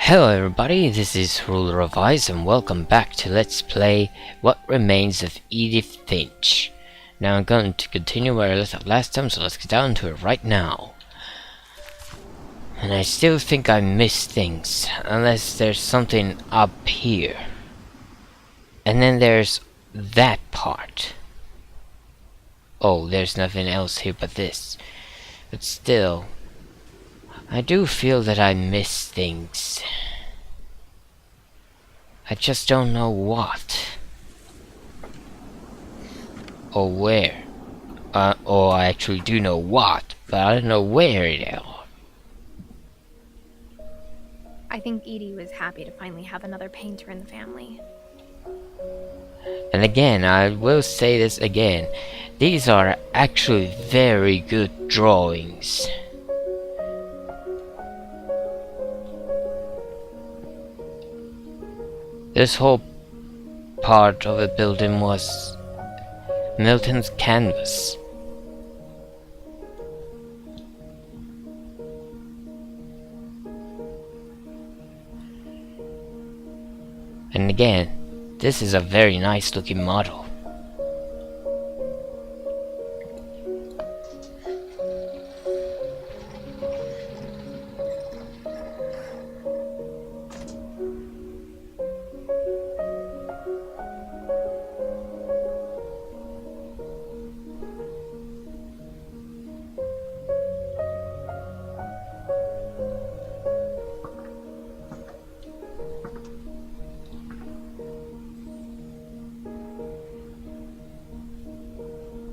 Hello everybody, this is Ruler of Ice and welcome back to Let's Play What Remains of Edith Finch. Now I'm going to continue where I left off last time, so let's get down to it right now. And I still think I missed things, unless there's something up here. And then there's that part. Oh, there's nothing else here but this. But still, I do feel that I missed things. I just don't know what. Or where. Or I actually do know what, but I don't know where it is. I think Edie was happy to finally have another painter in the family. And again, I will say this again. These are actually very good drawings. This whole part of the building was Milton's canvas. And again, this is a very nice looking model.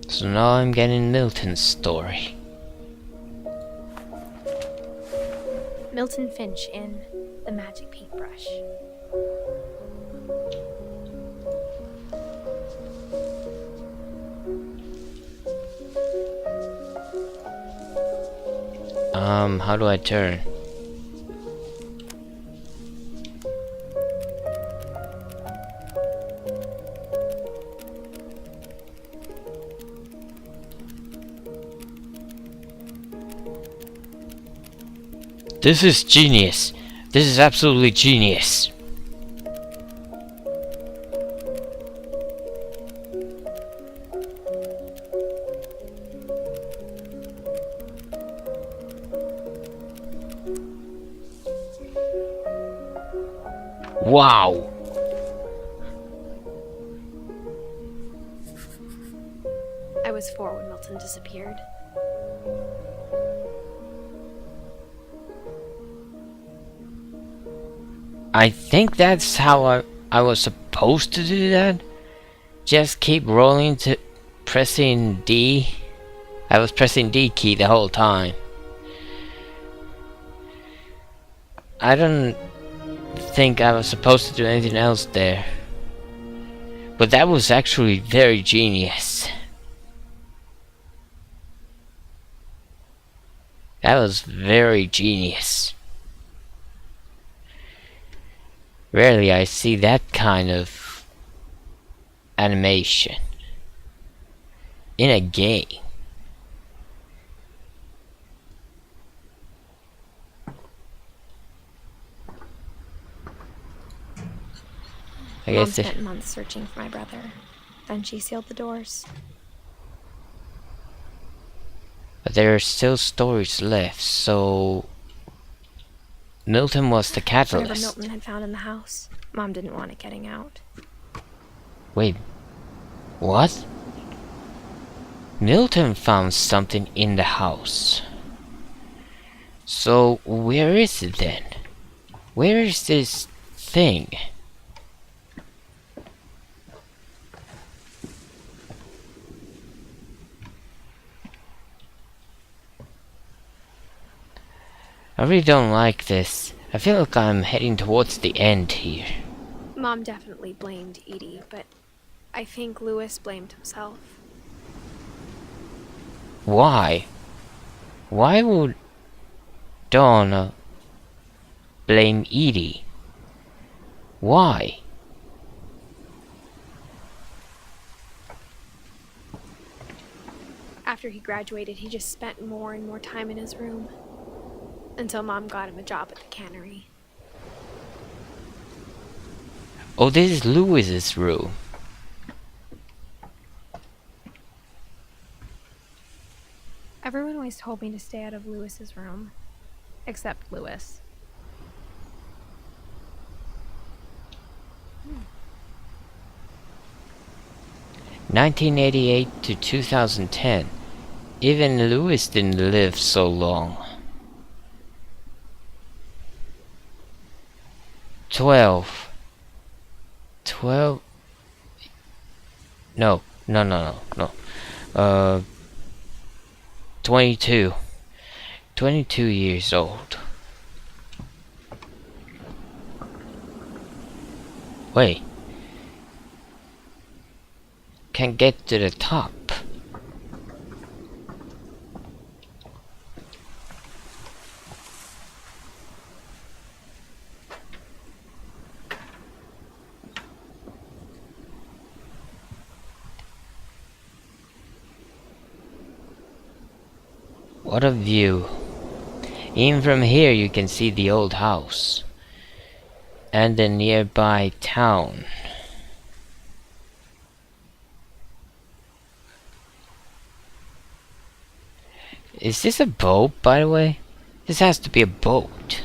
So now I'm getting Milton's story. Milton Finch in The Magic Paintbrush. How do I turn? This is genius. This is absolutely genius. Wow. I was 4 when Milton disappeared. I think that's how I was supposed to do that. Just keep rolling to pressing D. I was pressing D key the whole time. I don't think I was supposed to do anything else there. But that was actually very genius. That was very genius. Rarely I see that kind of animation in a game. Mom spent months searching for my brother. Then she sealed the doors. But there are still stories left, so Milton was the catalyst. Whatever Milton had found in the house, Mom didn't want it getting out. Wait, what? Milton found something in the house. So where is it then? Where is this thing? I really don't like this. I feel like I'm heading towards the end here. Mom definitely blamed Edie, but I think Louis blamed himself. Why? Why would Donna blame Edie? Why? After he graduated, he just spent more and more time in his room. Until Mom got him a job at the cannery. Oh, this is Lewis's room. Everyone always told me to stay out of Lewis's room. Except Lewis. 1988 to 2010. Even Lewis didn't live so long. 12. No. 22. 22 years old. Wait. Can't get to the top. What a view. Even from here you can see the old house and the nearby town. Is this a boat, by the way? This has to be a boat.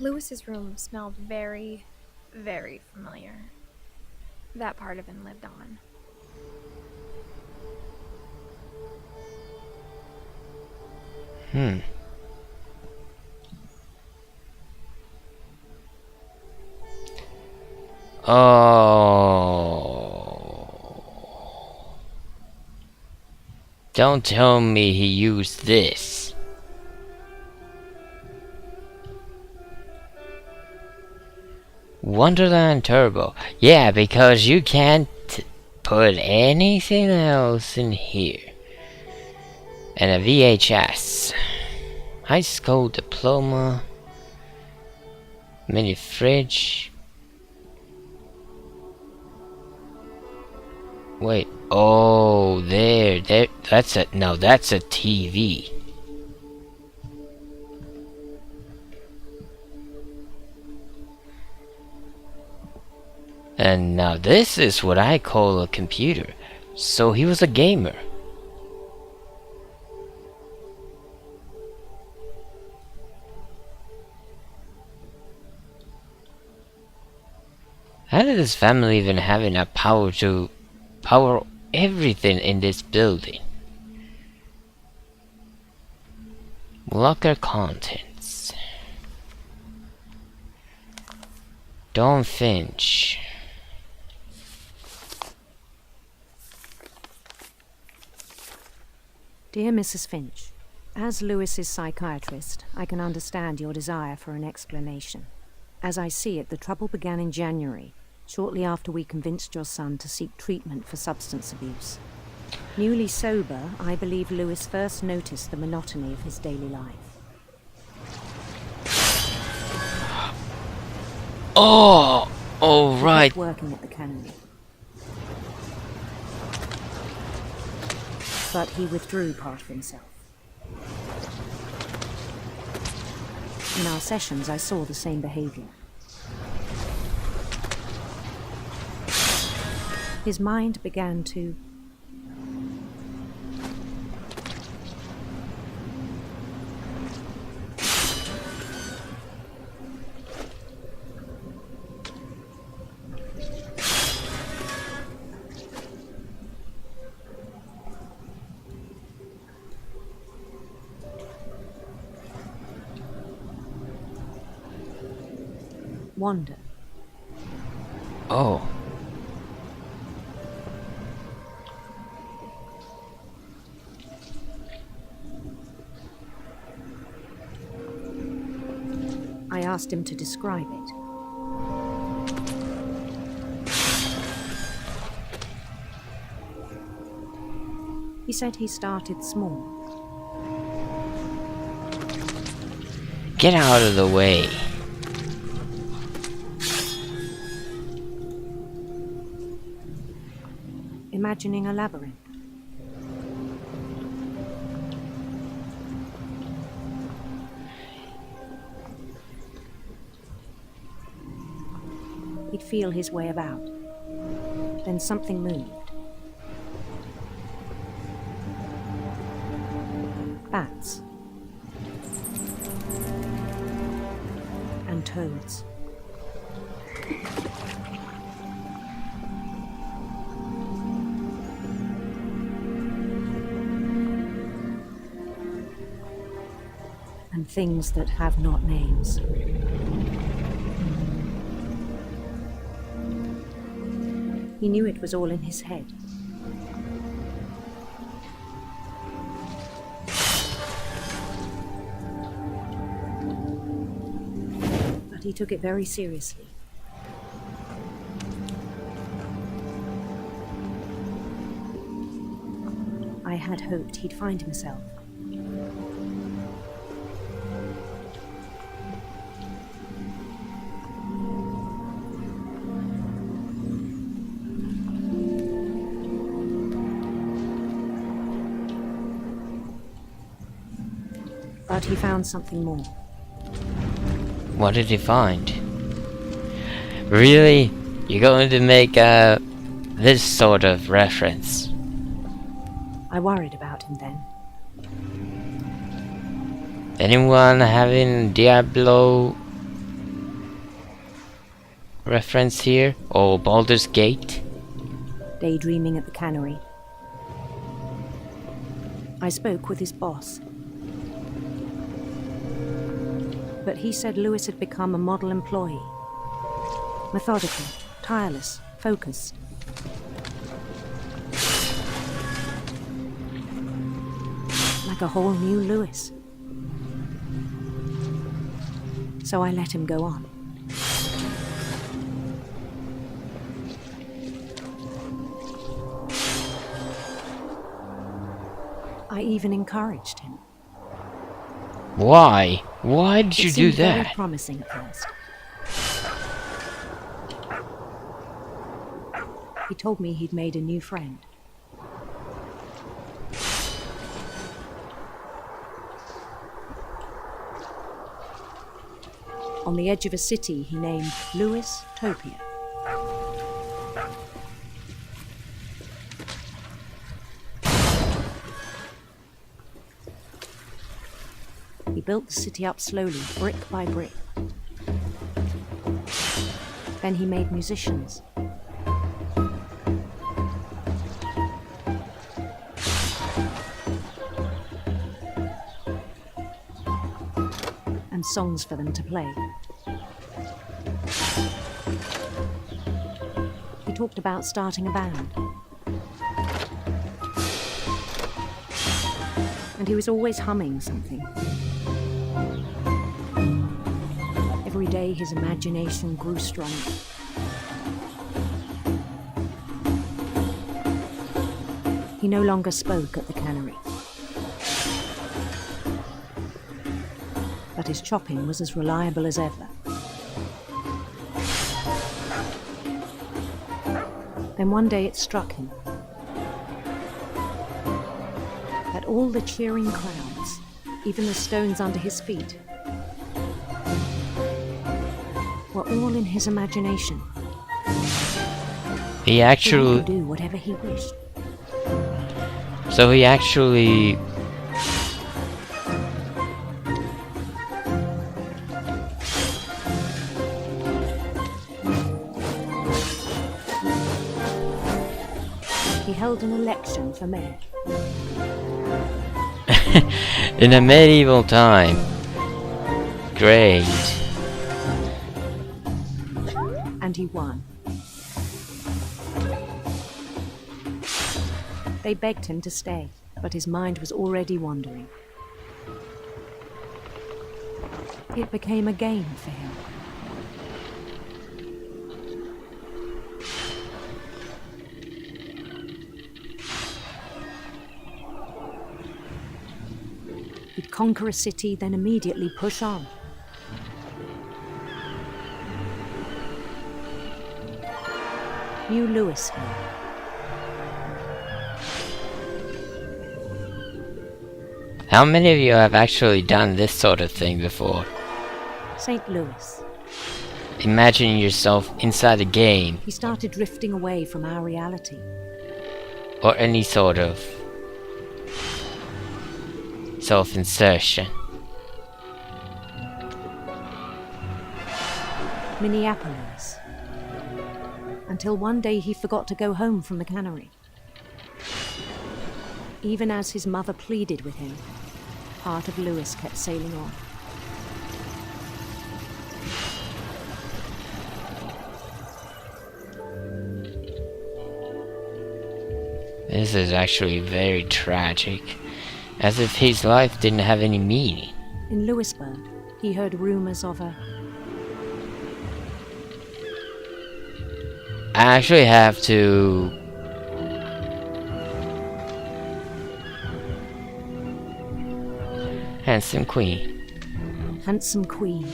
Lewis's room smelled very, very familiar. That part of him lived on. Oh. Don't tell me he used this. Wonderland Turbo. Yeah, because you can't put anything else in here. And a VHS. High school diploma. Mini fridge. Wait. Oh, there. That's a TV. And now this is what I call a computer. So he was a gamer. How did his family even have enough power to power everything in this building? Locker contents. Dawn Finch. Dear Mrs. Finch, as Lewis's psychiatrist, I can understand your desire for an explanation. As I see it, the trouble began in January, shortly after we convinced your son to seek treatment for substance abuse. Newly sober, I believe Lewis first noticed the monotony of his daily life. Oh right. He kept working at the cannery. But he withdrew part of himself. In our sessions, I saw the same behavior. His mind began to wander. Oh. I asked him to describe it. He said he started small. Get out of the way. imagining a labyrinth. He'd feel his way about. Then something moved. Bats. And toads. And things that have not names. He knew it was all in his head. But he took it very seriously. I had hoped he'd find himself. But he found something more. What did he find? Really? You're going to make this sort of reference? I worried about him then. Anyone having Diablo reference here? Or Baldur's Gate? Daydreaming at the cannery. I spoke with his boss. But he said Lewis had become a model employee. Methodical, tireless, focused. Like a whole new Lewis. So I let him go on. I even encouraged him. Why? Why did you do It seemed very that? promising at first. He told me he'd made a new friend. On the edge of a city he named Lewis Topia. He built the city up slowly, brick by brick. Then he made musicians. And songs for them to play. He talked about starting a band. And he was always humming something. Every day his imagination grew stronger. He no longer spoke at the cannery. But his chopping was as reliable as ever. Then one day it struck him that all the cheering crowds, even the stones under his feet, were all in his imagination. He actually... He could do whatever he wished. So he actually... He held an election for mayor. in a medieval time. Great. And he won. They begged him to stay, but his mind was already wandering. It became a game for him. He'd conquer a city, then immediately push on. New Lewis here. How many of you have actually done this sort of thing before? St. Louis. Imagine yourself inside a game, He started drifting away from our reality. or any sort of self-insertion. Minneapolis. Until one day he forgot to go home from the cannery. Even as his mother pleaded with him, part of Louis kept sailing on. This is actually very tragic, as if his life didn't have any meaning. In Louisburg, he heard rumors of a... I actually have to... Handsome Queen. handsome queen.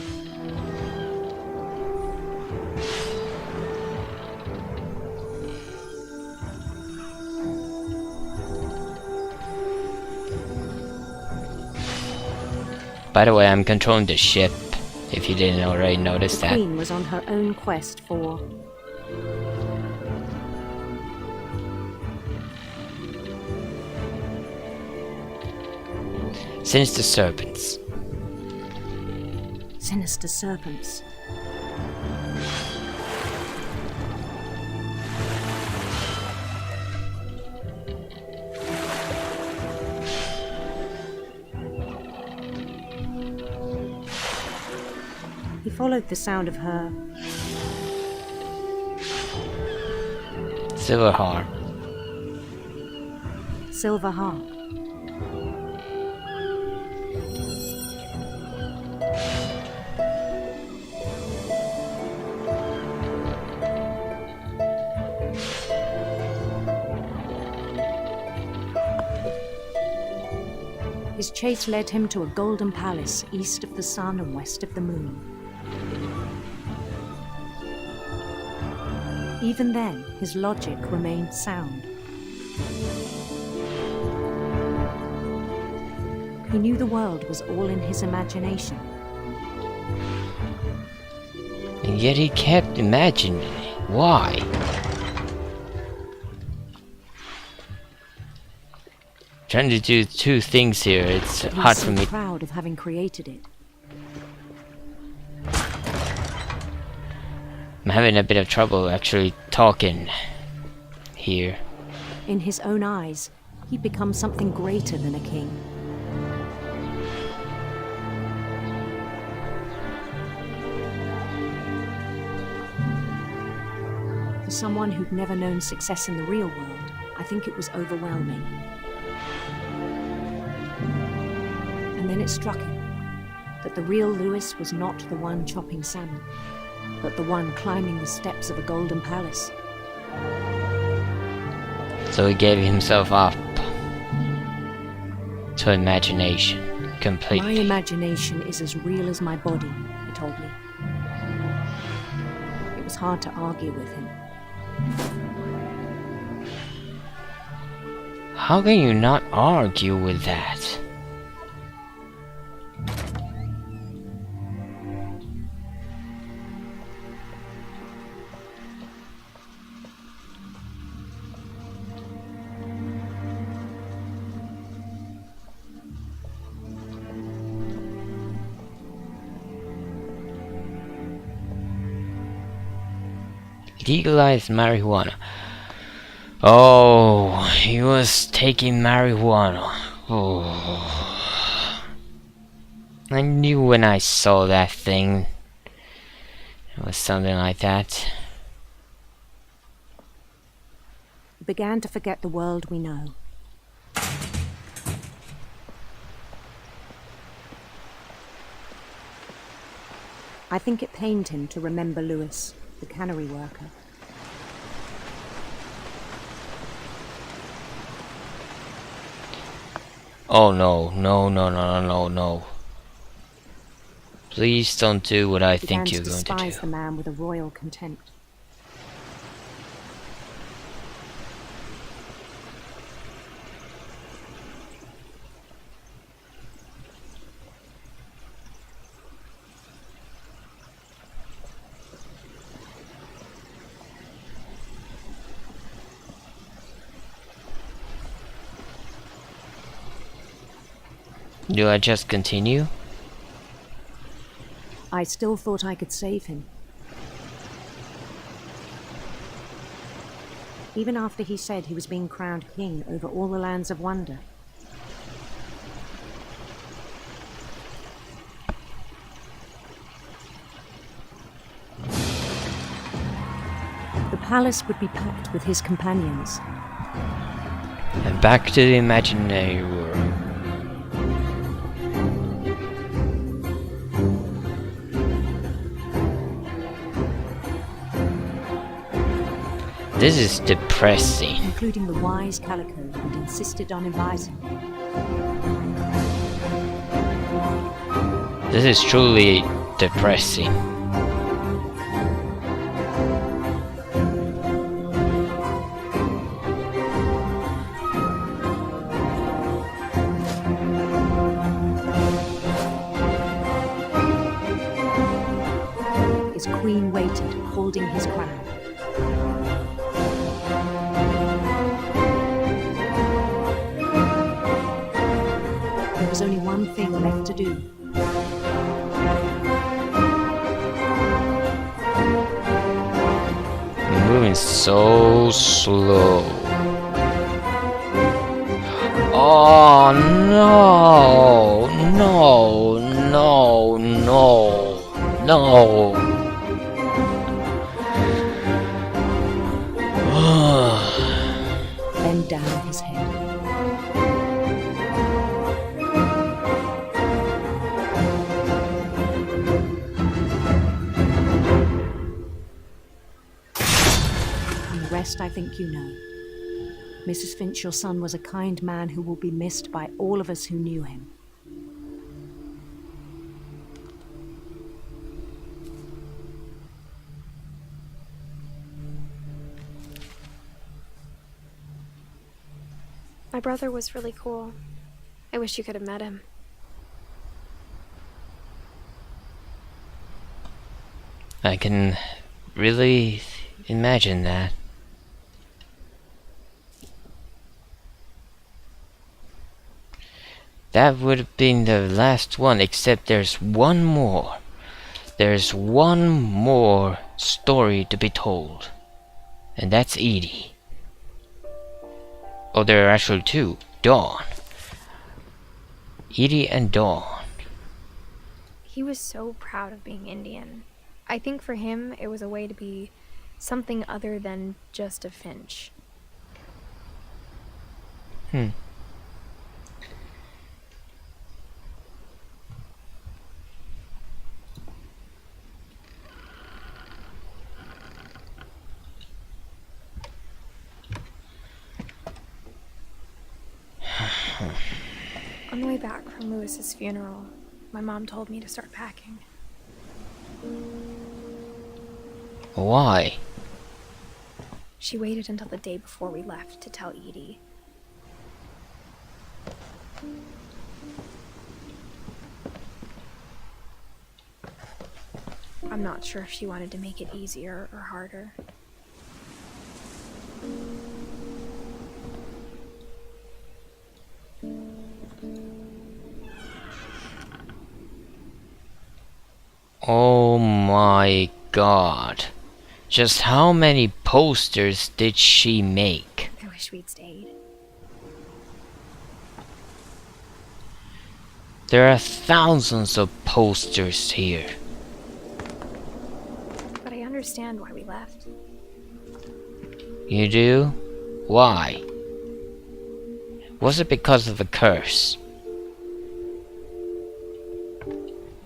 By the way, I'm controlling the ship, if you didn't already notice The that. queen was on her own quest for... Sinister serpents. sinister serpents. He followed the sound of her Silver harp. silver harp. His chase led him to a golden palace east of the sun and west of the moon. Even then, his logic remained sound. He knew the world was all in his imagination. And yet he kept imagining it. Why? Trying to do two things here, it's But he hard for seemed me. proud of having created it. I'm having a bit of trouble actually talking here. In his own eyes, he'd become something greater than a king. For someone who'd never known success in the real world, I think it was overwhelming. And then it struck him that the real Louis was not the one chopping salmon, but the one climbing the steps of a golden palace. So he gave himself up to imagination My completely. imagination is as real as my body, he told me. It was hard to argue with him. How can you not argue with that? Legalized marijuana. Oh, he was taking marijuana. Oh. I knew when I saw that thing. It was something like that. He began to forget the world we know. I think it pained him to remember Louis, the cannery worker. Oh no, no, no, no, no, no. Please don't do what I Began think you're to going to despise do. the man with a royal contempt. Do I just continue? I still thought I could save him. Even after he said he was being crowned king over all the lands of wonder. The palace would be packed with his companions. And back to the imaginary world. This is depressing. Including the wise Calico who'd insisted on inviting. This is truly depressing. His queen waited, holding his crown. There was only one thing left to do. Moving so slow. Oh no, no, no, no, no. Bend down his head. And the rest I think you know. Mrs. Finch, your son was a kind man who will be missed by all of us who knew him. My brother was really cool. I wish you could have met him. I can really imagine that. That would have been the last one, except there's one more. There's one more story to be told. And that's Edie. Oh, there are actually two. Dawn. Edie and Dawn. He was so proud of being Indian. I think for him, it was a way to be something other than just a Finch. On the way back from Lewis's funeral, my mom told me to start packing. Why? She waited until the day before we left to tell Edie. I'm not sure if she wanted to make it easier or harder. Oh my god. Just how many posters did she make? I wish we'd stayed. There are thousands of posters here. But I understand why we left. You do? Why? Was it because of the curse?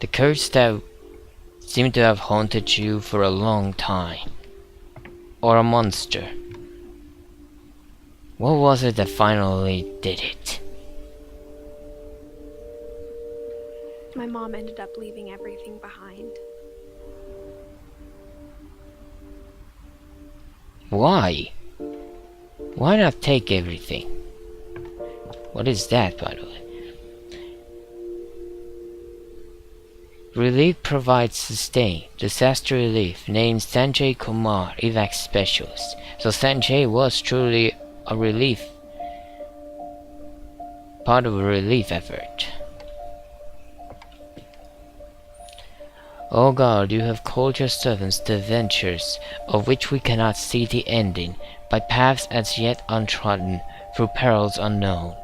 The curse that seemed to have haunted you for a long time. Or a monster. What was it that finally did it? My mom ended up leaving everything behind. Why? Why not take everything? What is that, by the way? Relief provides sustain. Disaster relief. Named Sanjay Kumar, evac specialist. So Sanjay was truly a relief. Part of a relief effort. O God, you have called your servants to adventures of which we cannot see the ending, by paths as yet untrodden, through perils unknown.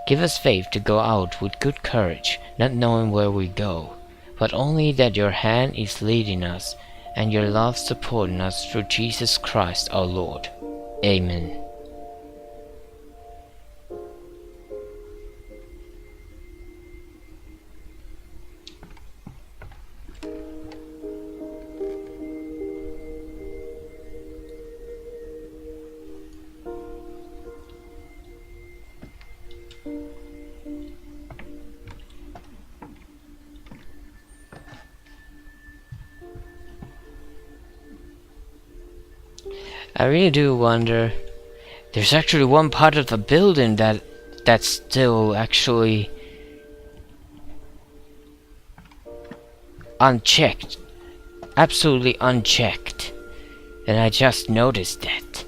Give us faith to go out with good courage, not knowing where we go, but only that your hand is leading us, and your love supporting us through Jesus Christ our Lord. Amen. I really do wonder. There's actually one part of the building that's still actually unchecked. Absolutely unchecked. And I just noticed that.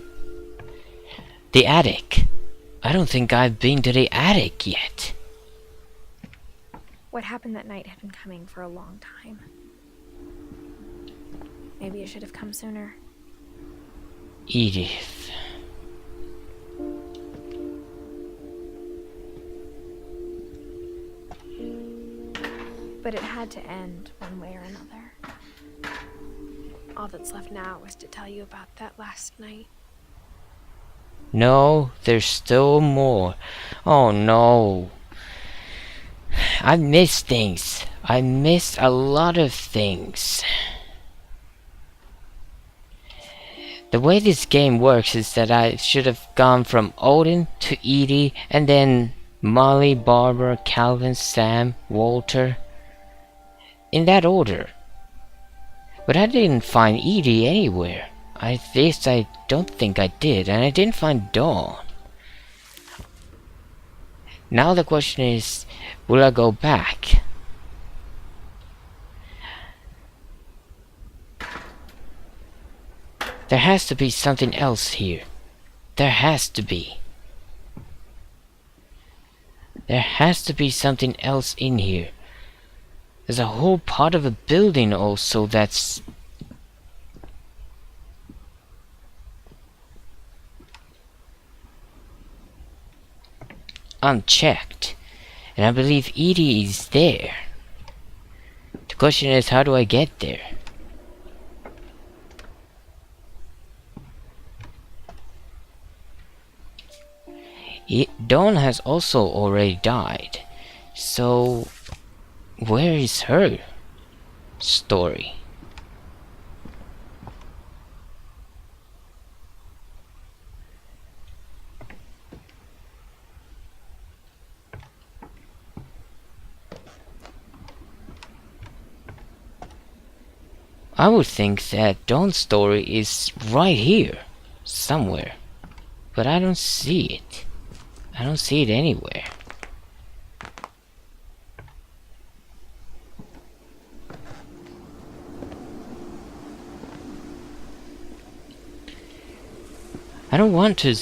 The attic. I don't think I've been to the attic yet. What happened that night had been coming for a long time. Maybe it should have come sooner. Edith. But it had to end one way or another. All that's left now is to tell you about that last night. No, there's still more. Oh no. I missed things. I missed a lot of things. The way this game works is that I should have gone from Odin to Edie, and then Molly, Barbara, Calvin, Sam, Walter. In that order. But I didn't find Edie anywhere. At least I don't think I did, and I didn't find Dawn. Now the question is, will I go back? There has to be something else here. There has to be. There has to be something else in here. There's a whole part of a building also that's unchecked. And I believe Edie is there. The question is, how do I get there? Dawn has also already died. So, where is her story? I would think that Dawn's story is right here, somewhere. But I don't see it. I don't see it anywhere. I don't want to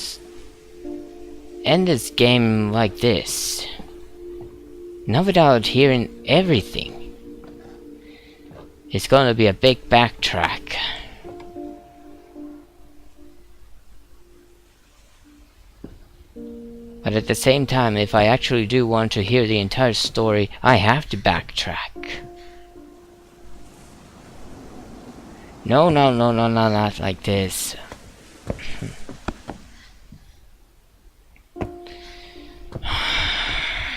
end this game like this. Not without hearing everything. It's gonna be a big backtrack. But at the same time, if I actually do want to hear the entire story, I have to backtrack. No, not like this.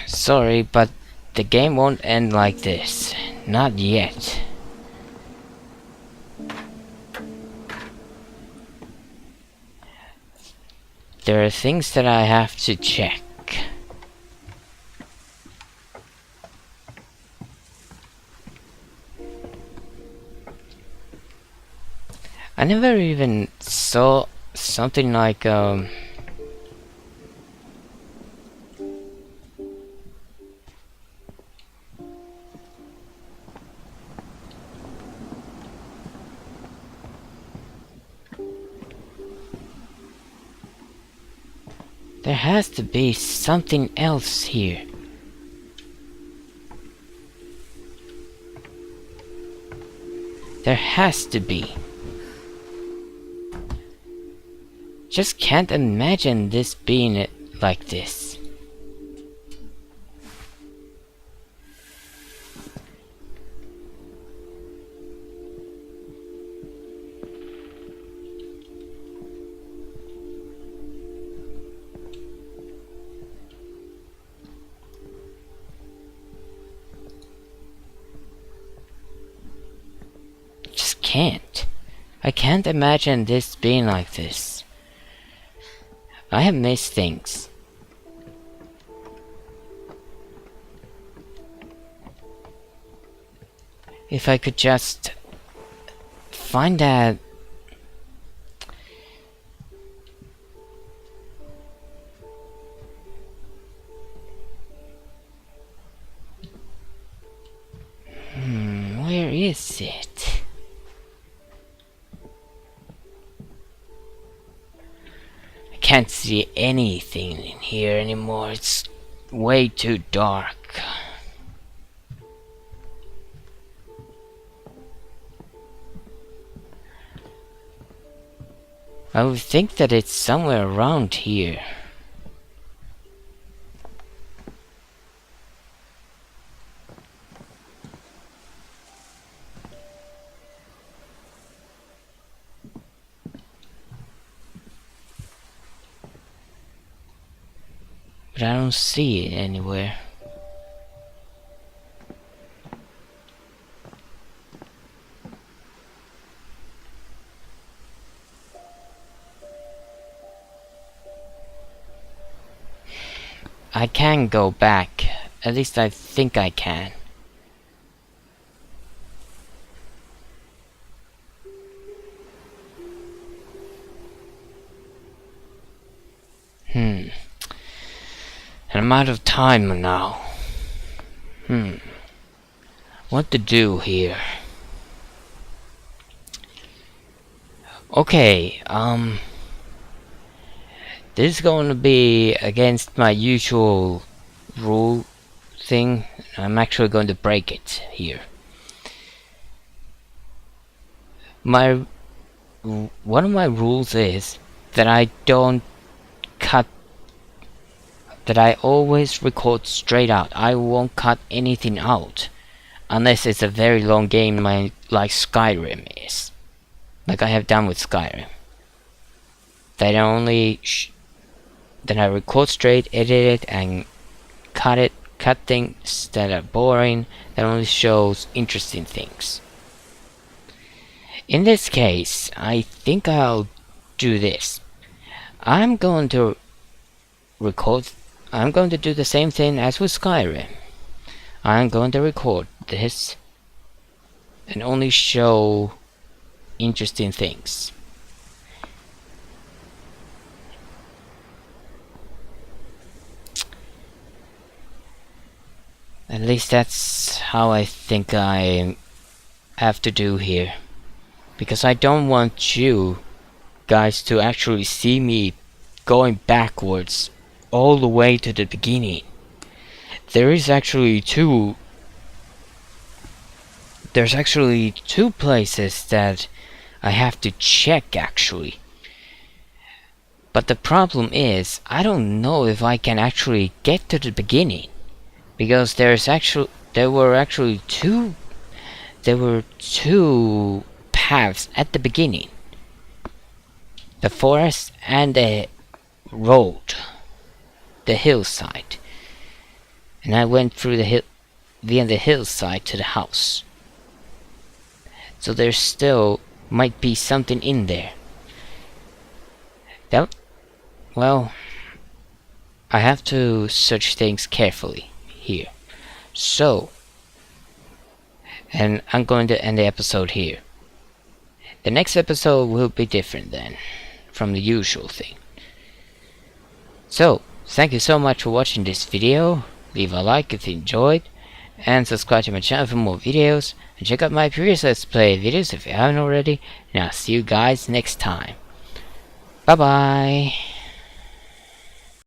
Sorry, but the game won't end like this. Not yet. There are things that I have to check. I never even saw something like there has to be something else here. There has to be. Just can't imagine this being like this. Just can't. I can't imagine this being like this. I have missed things. If I could just find that. Where is it? I can't see anything in here anymore. It's way too dark. I would think that it's somewhere around here. But I don't see it anywhere. I can go back. At least I think I can. And I'm out of time now. What to do here? Okay, this is going to be against my usual rule thing. I'm actually going to break it here. One of my rules is that I don't cut. That I always record straight out. I won't cut anything out unless it's a very long game like Skyrim is. Like I have done with Skyrim. That then I record straight, edit it, and cut things that are boring, that only shows interesting things. In this case, I think I'll do this. I'm going to do the same thing as with Skyrim. I'm going to record this and only show interesting things. At least that's how I think I have to do here. Because I don't want you guys to actually see me going backwards all the way to the beginning. There's actually two places that I have to check actually. But the problem is, I don't know if I can actually get to the beginning. Because there were two paths at the beginning. The forest and the road. The hillside. And I went through the hillside to the house. So there still might be something in there. Well, I have to search things carefully here. So, and I'm going to end the episode here. The next episode will be different then from the usual thing. So, thank you so much for watching this video. Leave a like if you enjoyed, and subscribe to my channel for more videos, and check out my previous Let's Play videos if you haven't already, and I'll see you guys next time. Bye bye!